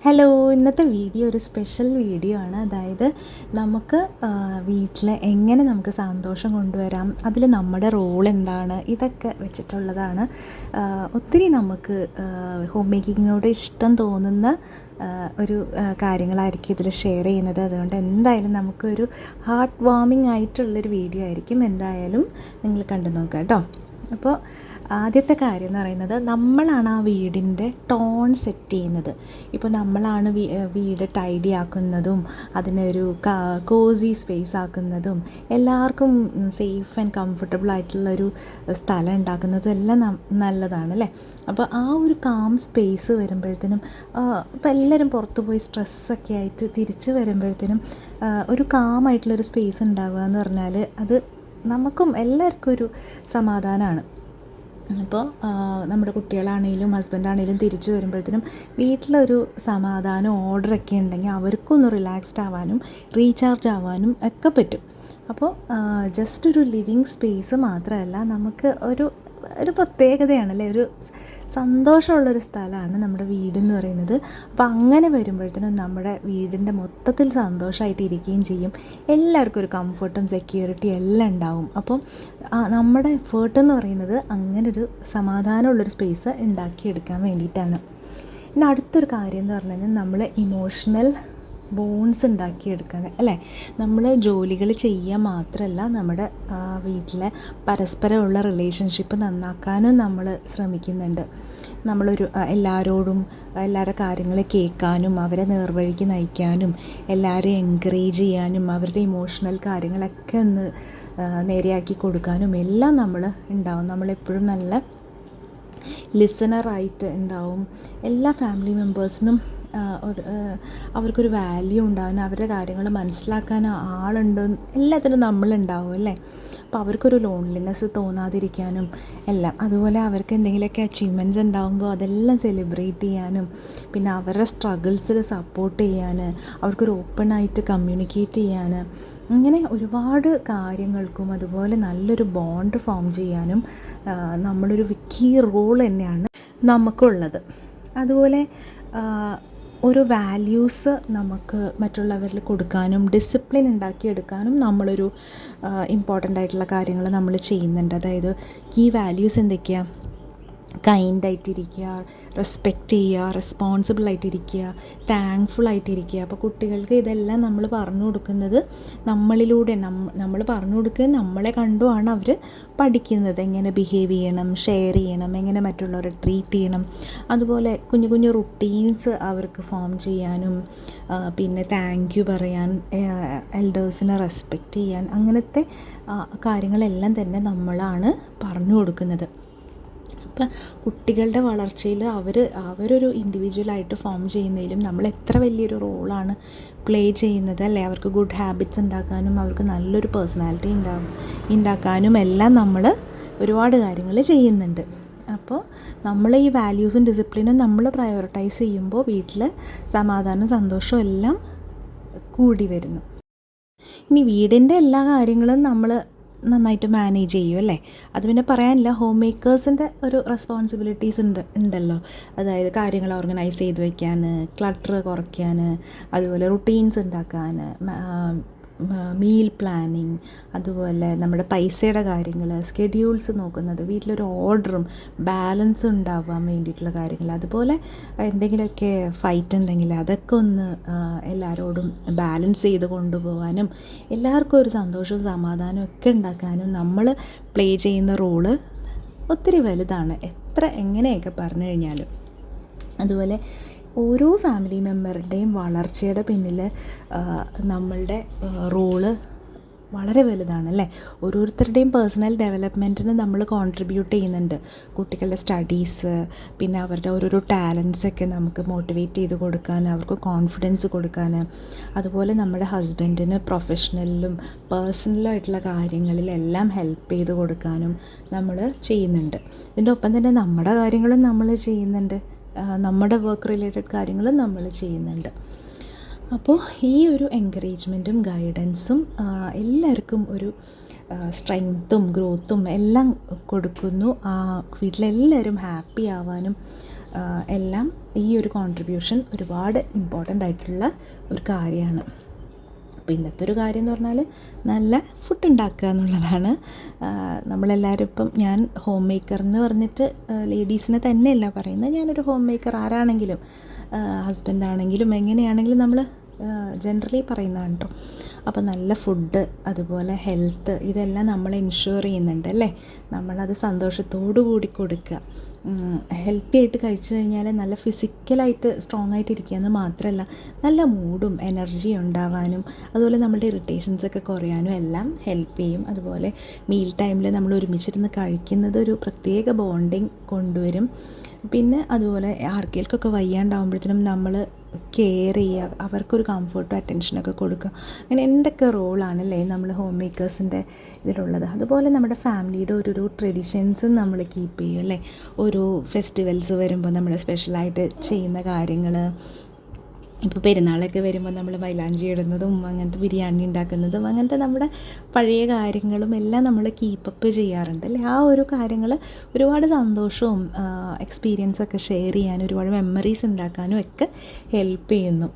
Hello, ഇന്നത്തെ video ഒരു special video ആണ്. അതായത് നമുക്ക് വീട്ടിൽ എങ്ങനെ നമുക്ക് സന്തോഷം കൊണ്ടുവരാം, അതിൽ നമ്മുടെ റോൾ എന്താണ്, ഇതൊക്കെ വെച്ചിട്ടുള്ളതാണ്. ഒത്തിരി നമുക്ക് ഹോം മേക്കിങ്ങിനോട് ഇഷ്ടം തോന്നുന്ന ഒരു കാര്യങ്ങളായിരിക്കും ഇതിൽ ഷെയർ ചെയ്യുന്നത്. അതുകൊണ്ട് എന്തായാലും നമുക്കൊരു ഹാർട്ട് വാമിങ് ആയിട്ടുള്ളൊരു വീഡിയോ ആയിരിക്കും. എന്തായാലും നിങ്ങൾ കണ്ടു നോക്കുക കേട്ടോ. അപ്പോൾ ആദ്യത്തെ കാര്യം എന്ന് പറയുന്നത്, നമ്മളാണ് ആ വീടിൻ്റെ ടോൺ സെറ്റ് ചെയ്യുന്നത്. ഇപ്പോൾ നമ്മളാണ് വീട് ടൈഡി ആക്കുന്നതും അതിനൊരു കോസി സ്പേസ് ആക്കുന്നതും എല്ലാവർക്കും സേഫ് ആൻഡ് കംഫർട്ടബിൾ ആയിട്ടുള്ളൊരു സ്ഥലം ഉണ്ടാക്കുന്നതും എല്ലാം നല്ലതാണ് അല്ലേ. അപ്പോൾ ആ ഒരു കാം സ്പേസ് വരുമ്പോഴത്തേനും ഇപ്പോൾ എല്ലാവരും പുറത്തു പോയി സ്ട്രെസ്സൊക്കെ ആയിട്ട് തിരിച്ച് വരുമ്പോഴത്തേനും ഒരു കാമായിട്ടുള്ളൊരു സ്പേസ് ഉണ്ടാവുക എന്ന് പറഞ്ഞാൽ അത് നമുക്കും എല്ലാവർക്കും ഒരു സമാധാനമാണ്. അപ്പോൾ നമ്മുടെ കുട്ടികളാണെങ്കിലും ഹസ്ബൻഡാണെങ്കിലും തിരിച്ചു വരുമ്പോഴത്തേനും വീട്ടിലൊരു സമാധാനം ഓർഡറൊക്കെ ഉണ്ടെങ്കിൽ അവർക്കൊന്ന് റിലാക്സ്ഡ് ആവാനും റീചാർജ് ആവാനും ഒക്കെ പറ്റും. അപ്പോൾ ജസ്റ്റ് ഒരു ലിവിങ് സ്പേസ് മാത്രമല്ല, നമുക്ക് ഒരു പ്രത്യേകതയാണല്ലേ, ഒരു സന്തോഷമുള്ളൊരു സ്ഥലമാണ് നമ്മുടെ വീടെന്ന് പറയുന്നത്. അപ്പോൾ അങ്ങനെ വരുമ്പോഴത്തേനും നമ്മുടെ വീടിൻ്റെ മൊത്തത്തിൽ സന്തോഷമായിട്ട് ഇരിക്കുകയും ചെയ്യും. എല്ലാവർക്കും ഒരു കംഫർട്ടും സെക്യൂരിറ്റിയും എല്ലാം ഉണ്ടാവും. അപ്പം നമ്മുടെ എഫേർട്ട് എന്ന് പറയുന്നത് അങ്ങനൊരു സമാധാനമുള്ളൊരു സ്പേസ് ഉണ്ടാക്കിയെടുക്കാൻ വേണ്ടിയിട്ടാണ്. പിന്നെ അടുത്തൊരു കാര്യം എന്ന് പറഞ്ഞു കഴിഞ്ഞാൽ നമ്മൾ ഇമോഷണൽ ബോൺസ് ഉണ്ടാക്കിയെടുക്കാൻ അല്ലേ. നമ്മൾ ജോലികൾ ചെയ്യുക മാത്രമല്ല, നമ്മുടെ വീട്ടിലെ പരസ്പരമുള്ള റിലേഷൻഷിപ്പ് നന്നാക്കാനും നമ്മൾ ശ്രമിക്കുന്നുണ്ട്. നമ്മളൊരു എല്ലാവരോടും എല്ലാവരുടെ കാര്യങ്ങൾ കേൾക്കാനും അവരെ നേർവഴിക്ക് നയിക്കാനും എല്ലാവരെയും എൻകറേജ് ചെയ്യാനും അവരുടെ ഇമോഷണൽ കാര്യങ്ങളൊക്കെ ഒന്ന് നേരെയാക്കി കൊടുക്കാനും എല്ലാം നമ്മൾ ഉണ്ടാവും. നമ്മളെപ്പോഴും നല്ല ലിസണറായിട്ട് ഉണ്ടാവും. എല്ലാ ഫാമിലി മെമ്പേഴ്സിനും അവർക്കൊരു വാല്യൂ ഉണ്ടാകാനും അവരുടെ കാര്യങ്ങൾ മനസ്സിലാക്കാൻ ആളുണ്ട്, എല്ലാത്തിനും നമ്മളുണ്ടാവും അല്ലേ. അപ്പോൾ അവർക്കൊരു ലോൺലിനെസ് തോന്നാതിരിക്കാനും എല്ലാം. അതുപോലെ അവർക്ക് എന്തെങ്കിലുമൊക്കെ അച്ചീവ്മെൻറ്റ്സ് ഉണ്ടാകുമ്പോൾ അതെല്ലാം സെലിബ്രേറ്റ് ചെയ്യാനും, പിന്നെ അവരുടെ സ്ട്രഗിൾസിൽ സപ്പോർട്ട് ചെയ്യാൻ, അവർക്കൊരു ഓപ്പണായിട്ട് കമ്മ്യൂണിക്കേറ്റ് ചെയ്യാൻ, അങ്ങനെ ഒരുപാട് കാര്യങ്ങൾക്കും അതുപോലെ നല്ലൊരു ബോണ്ട് ഫോം ചെയ്യാനും നമ്മളൊരു കീ റോൾ തന്നെയാണ് നമുക്കുള്ളത്. അതുപോലെ ഒരു വാല്യൂസ് നമുക്ക് മറ്റുള്ളവരിൽ കൊടുക്കാനും ഡിസിപ്ലിൻ ഉണ്ടാക്കിയെടുക്കാനും നമ്മളൊരു ഇമ്പോർട്ടൻ്റ് ആയിട്ടുള്ള കാര്യങ്ങൾ നമ്മൾ ചെയ്യുന്നുണ്ട്. അതായത് കീ വാല്യൂസ് എന്തൊക്കെയാണ്? കൈൻഡായിട്ടിരിക്കുക, റെസ്പെക്റ്റ് ചെയ്യുക, റെസ്പോൺസിബിളായിട്ടിരിക്കുക, താങ്ക്ഫുള്ളായിട്ടിരിക്കുക. അപ്പോൾ കുട്ടികൾക്ക് ഇതെല്ലാം നമ്മൾ പറഞ്ഞു കൊടുക്കുന്നത് നമ്മളിലൂടെ, നമ്മൾ പറഞ്ഞു കൊടുക്കുക, നമ്മളെ കണ്ടുമാണ് അവർ പഠിക്കുന്നത്. എങ്ങനെ ബിഹേവ് ചെയ്യണം, ഷെയർ ചെയ്യണം, എങ്ങനെ മറ്റുള്ളവരെ ട്രീറ്റ് ചെയ്യണം. അതുപോലെ കുഞ്ഞു കുഞ്ഞു റുട്ടീൻസ് അവർക്ക് ഫോം ചെയ്യാനും, പിന്നെ താങ്ക് യു പറയാൻ, എൽഡേഴ്സിനെ റെസ്പെക്റ്റ് ചെയ്യാൻ, അങ്ങനത്തെ കാര്യങ്ങളെല്ലാം തന്നെ നമ്മളാണ് പറഞ്ഞു കൊടുക്കുന്നത്. ഇപ്പം കുട്ടികളുടെ വളർച്ചയിൽ അവരൊരു ഇൻഡിവിജ്വലായിട്ട് ഫോം ചെയ്യുന്നതിലും നമ്മൾ എത്ര വലിയൊരു റോളാണ് പ്ലേ ചെയ്യുന്നത് അല്ലേ. അവർക്ക് ഗുഡ് ഹാബിറ്റ്സ് ഉണ്ടാക്കാനും അവർക്ക് നല്ലൊരു പേഴ്സണാലിറ്റി ഉണ്ടാക്കാനും എല്ലാം നമ്മൾ ഒരുപാട് കാര്യങ്ങൾ ചെയ്യുന്നുണ്ട്. അപ്പോൾ നമ്മൾ ഈ വാല്യൂസും ഡിസിപ്ലിനും നമ്മൾ പ്രയോറിറ്റൈസ് ചെയ്യുമ്പോൾ വീട്ടിൽ സമാധാനം സന്തോഷവും എല്ലാം കൂടി വരുന്നു. ഇനി വീടിൻ്റെ എല്ലാ കാര്യങ്ങളും നമ്മൾ നന്നായിട്ട് മാനേജ് ചെയ്യും അല്ലേ. അത് പിന്നെ പറയാനില്ല, ഹോം മേക്കേഴ്സിൻ്റെ ഒരു റെസ്പോൺസിബിലിറ്റീസ് ഉണ്ടല്ലോ. അതായത് കാര്യങ്ങൾ ഓർഗനൈസ് ചെയ്ത് വയ്ക്കാൻ, ക്ലട്ടർ കുറയ്ക്കാൻ, അതുപോലെ റുട്ടീൻസ് ഉണ്ടാക്കാൻ, മീൽ പ്ലാനിങ്, അതുപോലെ നമ്മുടെ പൈസയുടെ കാര്യങ്ങൾ, സ്കെഡ്യൂൾസ് നോക്കുന്നത്, വീട്ടിലൊരു ഓർഡറും ബാലൻസും ഉണ്ടാവാൻ വേണ്ടിയിട്ടുള്ള കാര്യങ്ങൾ, അതുപോലെ എന്തെങ്കിലുമൊക്കെ ഫൈറ്റ് ഉണ്ടെങ്കിൽ അതൊക്കെ ഒന്ന് എല്ലാവരോടും ബാലൻസ് ചെയ്ത് കൊണ്ടുപോകാനും എല്ലാവർക്കും ഒരു സന്തോഷവും സമാധാനവും ഒക്കെ ഉണ്ടാക്കാനും നമ്മൾ പ്ലേ ചെയ്യുന്ന റോള് ഒത്തിരി വലുതാണ്, എങ്ങനെയൊക്കെ പറഞ്ഞു കഴിഞ്ഞാലും. അതുപോലെ ഓരോ ഫാമിലി മെമ്പറുടെയും വളർച്ചയുടെ പിന്നിൽ നമ്മളുടെ റോള് വളരെ വലുതാണല്ലേ. ഓരോരുത്തരുടെയും പേഴ്സണൽ ഡെവലപ്മെൻറ്റിന് നമ്മൾ കോൺട്രിബ്യൂട്ട് ചെയ്യുന്നുണ്ട്. കുട്ടികളുടെ സ്റ്റഡീസ്, പിന്നെ അവരുടെ ഓരോരോ ടാലൻസൊക്കെ നമുക്ക് മോട്ടിവേറ്റ് ചെയ്ത് കൊടുക്കാൻ, അവർക്ക് കോൺഫിഡൻസ് കൊടുക്കാൻ, അതുപോലെ നമ്മുടെ ഹസ്ബൻഡിന് പ്രൊഫഷണലിലും പേഴ്സണലും ആയിട്ടുള്ള കാര്യങ്ങളിലെല്ലാം ഹെൽപ്പ് ചെയ്ത് കൊടുക്കാനും നമ്മൾ ചെയ്യുന്നുണ്ട്. ഇതിൻ്റെ ഒപ്പം തന്നെ നമ്മുടെ കാര്യങ്ങളും നമ്മൾ ചെയ്യുന്നുണ്ട്, നമ്മുടെ വർക്ക് റിലേറ്റഡ് കാര്യങ്ങളും നമ്മൾ ചെയ്യുന്നുണ്ട്. അപ്പോൾ ഈ ഒരു എൻകറേജ്മെൻറ്റും ഗൈഡൻസും എല്ലാവർക്കും ഒരു സ്ട്രെങ്ത്തും ഗ്രോത്തും എല്ലാം കൊടുക്കുന്നു. വീട്ടിലെല്ലാവരും ഹാപ്പി ആവാനും എല്ലാം ഈ ഒരു കോൺട്രിബ്യൂഷൻ ഒരുപാട് ഇമ്പോർട്ടൻ്റ് ആയിട്ടുള്ള ഒരു കാര്യമാണ്. അപ്പോൾ ഇന്നത്തെ ഒരു കാര്യം എന്ന് പറഞ്ഞാൽ നല്ല ഫുഡ് ഉണ്ടാക്കുക എന്നുള്ളതാണ്. നമ്മളെല്ലാവരും ഇപ്പം ഞാൻ ഹോം മേക്കർ എന്ന് പറഞ്ഞിട്ട് ലേഡീസിനെ തന്നെയല്ല പറയുന്നത്, ഞാനൊരു ഹോം മേക്കർ ആരാണെങ്കിലും ഹസ്ബൻഡാണെങ്കിലും എങ്ങനെയാണെങ്കിലും നമ്മൾ ജനറലി പറയുന്നതാണ് കേട്ടോ. അപ്പോൾ നല്ല ഫുഡ്, അതുപോലെ ഹെൽത്ത്, ഇതെല്ലാം നമ്മൾ ഇൻഷുർ ചെയ്യുന്നുണ്ട് അല്ലേ. നമ്മളത് സന്തോഷത്തോടു കൂടി കൊടുക്കുക. ഹെൽത്തി ആയിട്ട് കഴിച്ചു കഴിഞ്ഞാൽ നല്ല ഫിസിക്കലായിട്ട് സ്ട്രോങ് ആയിട്ട് ഇരിക്കുക എന്ന് മാത്രമല്ല, നല്ല മൂഡും എനർജിയും ഉണ്ടാവാനും അതുപോലെ നമ്മളുടെ ഇറിറ്റേഷൻസൊക്കെ കുറയാനും എല്ലാം ഹെൽപ്പ് ചെയ്യും. അതുപോലെ മീൽ ടൈമിൽ നമ്മൾ ഒരുമിച്ചിരുന്ന് കഴിക്കുന്നത് ഒരു പ്രത്യേക ബോണ്ടിങ് കൊണ്ടുവരും. പിന്നെ അതുപോലെ ആർക്കെങ്കിലുമൊക്കെ വയ്യാണ്ടാവുമ്പോഴത്തേനും നമ്മൾ കെയർ ചെയ്യുക, അവർക്കൊരു കംഫർട്ടും അറ്റൻഷനൊക്കെ കൊടുക്കുക. അങ്ങനെ എന്തൊക്കെ റോളാണല്ലേ നമ്മൾ ഹോം മേക്കേഴ്സിൻ്റെ ഇതിലുള്ളത്. അതുപോലെ നമ്മുടെ ഫാമിലിയുടെ ഒരു ട്രഡീഷൻസും നമ്മൾ കീപ്പ് ചെയ്യും അല്ലേ. ഓരോ ഫെസ്റ്റിവൽസ് വരുമ്പോൾ നമ്മൾ സ്പെഷ്യലായിട്ട് ചെയ്യുന്ന കാര്യങ്ങൾ, ഇപ്പോൾ പെരുന്നാളൊക്കെ വരുമ്പോൾ നമ്മൾ മൈലാഞ്ചി ഇടുന്നതും അങ്ങനത്തെ ബിരിയാണി ഉണ്ടാക്കുന്നതും അങ്ങനത്തെ നമ്മുടെ പഴയ കാര്യങ്ങളും എല്ലാം നമ്മൾ കീപ്പപ്പ് ചെയ്യാറുണ്ട് അല്ലേ. ആ ഒരു കാര്യങ്ങൾ ഒരുപാട് സന്തോഷവും എക്സ്പീരിയൻസൊക്കെ ഷെയർ ചെയ്യാനും ഒരുപാട് മെമ്മറീസ് ഉണ്ടാക്കാനും ഒക്കെ ഹെൽപ്പ് ചെയ്യുന്നു.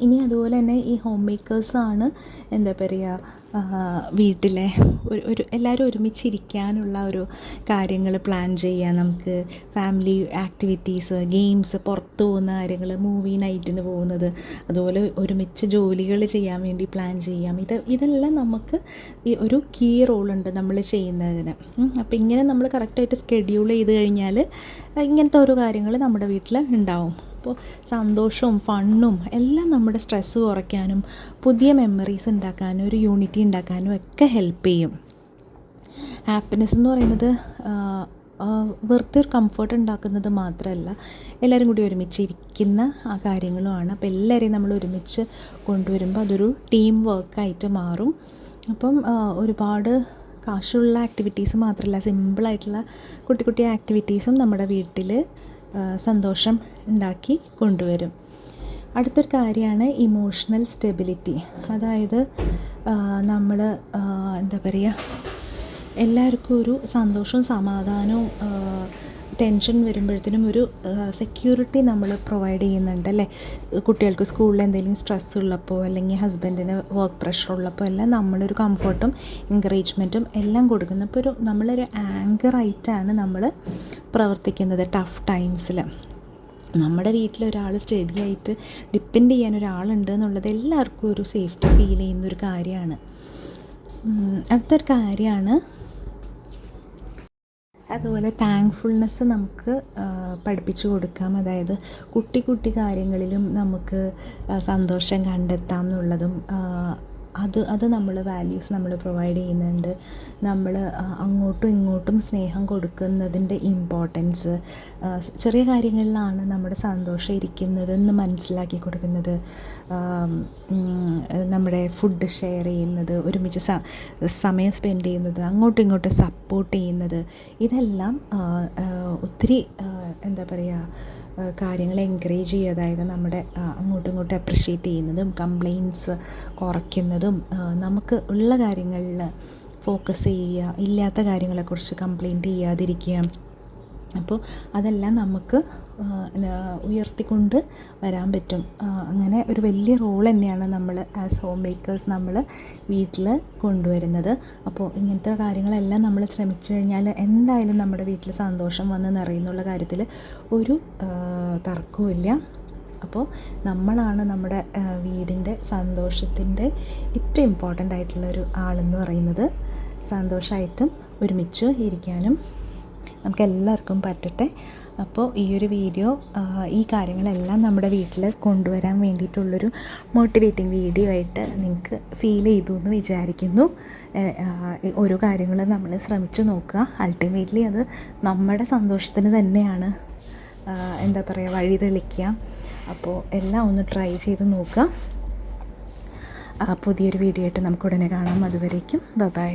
ഇനി അതുപോലെ തന്നെ ഈ ഹോം മേക്കേഴ്സാണ് എന്താ പറയുക, വീട്ടിലെ ഒരു എല്ലാവരും ഒരുമിച്ചിരിക്കാനുള്ള ഒരു കാര്യങ്ങൾ പ്ലാൻ ചെയ്യാം. നമുക്ക് ഫാമിലി ആക്ടിവിറ്റീസ്, ഗെയിംസ്, പുറത്ത് പോകുന്ന കാര്യങ്ങൾ, മൂവി നൈറ്റിന് പോകുന്നത്, അതുപോലെ ഒരുമിച്ച് ജോലികൾ ചെയ്യാൻ വേണ്ടി പ്ലാൻ ചെയ്യാം. ഇതെല്ലാം നമുക്ക് ഈ ഒരു കീ റോളുണ്ട് നമ്മൾ ചെയ്യുന്നതിന്. അപ്പോൾ ഇങ്ങനെ നമ്മൾ കറക്റ്റായിട്ട് സ്കെഡ്യൂൾ ചെയ്ത് കഴിഞ്ഞാൽ ഇങ്ങനത്തെ ഓരോ കാര്യങ്ങൾ നമ്മുടെ വീട്ടിൽ ഉണ്ടാവും. അപ്പോൾ സന്തോഷവും ഫണ്ണും എല്ലാം നമ്മുടെ സ്ട്രെസ്സ് കുറയ്ക്കാനും പുതിയ മെമ്മറീസ് ഉണ്ടാക്കാനും ഒരു യൂണിറ്റി ഉണ്ടാക്കാനും ഒക്കെ ഹെൽപ്പ് ചെയ്യും. ഹാപ്പിനെസ് എന്ന് പറയുന്നത് വെറുതെ ഒരു കംഫർട്ട് ഉണ്ടാക്കുന്നത് മാത്രമല്ല, എല്ലാവരും കൂടി ഒരുമിച്ചിരിക്കുന്ന ആ കാര്യങ്ങളുമാണ്. അപ്പോൾ എല്ലാവരെയും നമ്മൾ ഒരുമിച്ച് കൊണ്ടുവരുമ്പോൾ അതൊരു ടീം വർക്കായിട്ട് മാറും. അപ്പം ഒരുപാട് കാശുള്ള ആക്ടിവിറ്റീസ് മാത്രമല്ല, സിമ്പിളായിട്ടുള്ള കുട്ടി കുട്ടി ആക്ടിവിറ്റീസും നമ്മുടെ വീട്ടിൽ സന്തോഷം ഉണ്ടാക്കി കൊണ്ടുവരും. അടുത്തൊരു കാര്യമാണ് ഇമോഷണൽ സ്റ്റെബിലിറ്റി. അതായത് നമ്മൾ എന്താ പറയുക, എല്ലാവർക്കും ഒരു സന്തോഷവും സമാധാനവും ടെൻഷൻ വരുമ്പോഴത്തേനും ഒരു സെക്യൂരിറ്റി നമ്മൾ പ്രൊവൈഡ് ചെയ്യുന്നുണ്ട് അല്ലേ. കുട്ടികൾക്ക് സ്കൂളിൽ എന്തെങ്കിലും സ്ട്രെസ് ഉള്ളപ്പോൾ അല്ലെങ്കിൽ ഹസ്ബൻഡിന് വർക്ക് പ്രഷർ ഉള്ളപ്പോൾ എല്ലാം നമ്മളൊരു കംഫർട്ടും എൻകറേജ്മെൻറ്റും എല്ലാം കൊടുക്കുന്നു. അപ്പോൾ നമ്മളൊരു ആങ്കറായിട്ടാണ് നമ്മൾ പ്രവർത്തിക്കുന്നത് ടഫ് ടൈംസിൽ. നമ്മുടെ വീട്ടിലൊരാൾ സ്റ്റഡി ആയിട്ട് ഡിപ്പെൻഡ് ചെയ്യാൻ ഒരാളുണ്ട് എന്നുള്ളത് എല്ലാവർക്കും ഒരു സേഫ്റ്റി ഫീൽ ചെയ്യുന്നൊരു കാര്യമാണ്. അടുത്തൊരു കാര്യമാണ് അതുപോലെ താങ്ക്ഫുൾനെസ് നമുക്ക് പഠിപ്പിച്ചു കൊടുക്കാം. അതായത് കുട്ടി കുട്ടി കാര്യങ്ങളിലും നമുക്ക് സന്തോഷം കണ്ടെത്താം എന്നുള്ളതും അത് നമ്മൾ വാല്യൂസ് നമ്മൾ പ്രൊവൈഡ് ചെയ്യുന്നുണ്ട്. നമ്മൾ അങ്ങോട്ടും ഇങ്ങോട്ടും സ്നേഹം കൊടുക്കുന്നതിൻ്റെ ഇമ്പോർട്ടൻസ്, ചെറിയ കാര്യങ്ങളിലാണ് നമ്മുടെ സന്തോഷം ഇരിക്കുന്നതെന്ന് മനസ്സിലാക്കി കൊടുക്കുന്നത്. നമ്മുടെ ഫുഡ് ഷെയർ ചെയ്യുന്നത്, ഒരുമിച്ച് സമയം സ്പെൻഡ് ചെയ്യുന്നത്, അങ്ങോട്ടും ഇങ്ങോട്ടും സപ്പോർട്ട് ചെയ്യുന്നത്, ഇതെല്ലാം ഒത്തിരി എന്താ പറയുക കാര്യങ്ങളെ എൻകറേജ് ചെയ്യുക. അതായത് നമ്മുടെ അങ്ങോട്ടും ഇങ്ങോട്ടും അപ്രിഷ്യേറ്റ് ചെയ്യുന്നതും കംപ്ലയിൻറ്റ്സ് കുറയ്ക്കുന്നതും, നമുക്ക് ഉള്ള കാര്യങ്ങളിൽ ഫോക്കസ് ചെയ്യുക, ഇല്ലാത്ത കാര്യങ്ങളെക്കുറിച്ച് കംപ്ലയിൻറ്റ് ചെയ്യാതിരിക്കുക. അപ്പോൾ അതെല്ലാം നമുക്ക് ഉയർത്തിക്കൊണ്ട് വരാൻ പറ്റും. അങ്ങനെ ഒരു വലിയ റോൾ തന്നെയാണ് നമ്മൾ ആസ് ഹോം മേക്കേഴ്സ് നമ്മൾ വീട്ടിൽ കൊണ്ടുവരുന്നത്. അപ്പോൾ ഇങ്ങനത്തെ കാര്യങ്ങളെല്ലാം നമ്മൾ ശ്രമിച്ചു കഴിഞ്ഞാൽ എന്തായാലും നമ്മുടെ വീട്ടിൽ സന്തോഷം വന്ന് നിറയുന്നുള്ള കാര്യത്തിൽ ഒരു തർക്കവുമില്ല. അപ്പോൾ നമ്മളാണ് നമ്മുടെ വീടിൻ്റെ സന്തോഷത്തിൻ്റെ ഏറ്റവും ഇമ്പോർട്ടൻ്റ് ആയിട്ടുള്ളൊരു ആളെന്ന് പറയുന്നത്. സന്തോഷമായിട്ടും ഒരുമിച്ച് ഇരിക്കാനും നമുക്കെല്ലാവർക്കും പറ്റട്ടെ. അപ്പോൾ ഈ ഒരു വീഡിയോ ഈ കാര്യങ്ങളെല്ലാം നമ്മുടെ വീട്ടിൽ കൊണ്ടുവരാൻ വേണ്ടിയിട്ടുള്ളൊരു മോട്ടിവേറ്റിംഗ് വീഡിയോ ആയിട്ട് നിങ്ങൾക്ക് ഫീൽ ചെയ്തു എന്ന് വിചാരിക്കുന്നു. ഓരോ കാര്യങ്ങളും നമ്മൾ ശ്രമിച്ചു നോക്കുക. അൾട്ടിമേറ്റ്ലി അത് നമ്മുടെ സന്തോഷത്തിന് തന്നെയാണ് എന്താ പറയുക വഴി തെളിക്കുക. അപ്പോൾ എല്ലാം ഒന്ന് ട്രൈ ചെയ്ത് നോക്കുക. പുതിയൊരു വീഡിയോ ആയിട്ട് നമുക്ക് ഉടനെ കാണാം. അതുവരേക്കും ബൈ.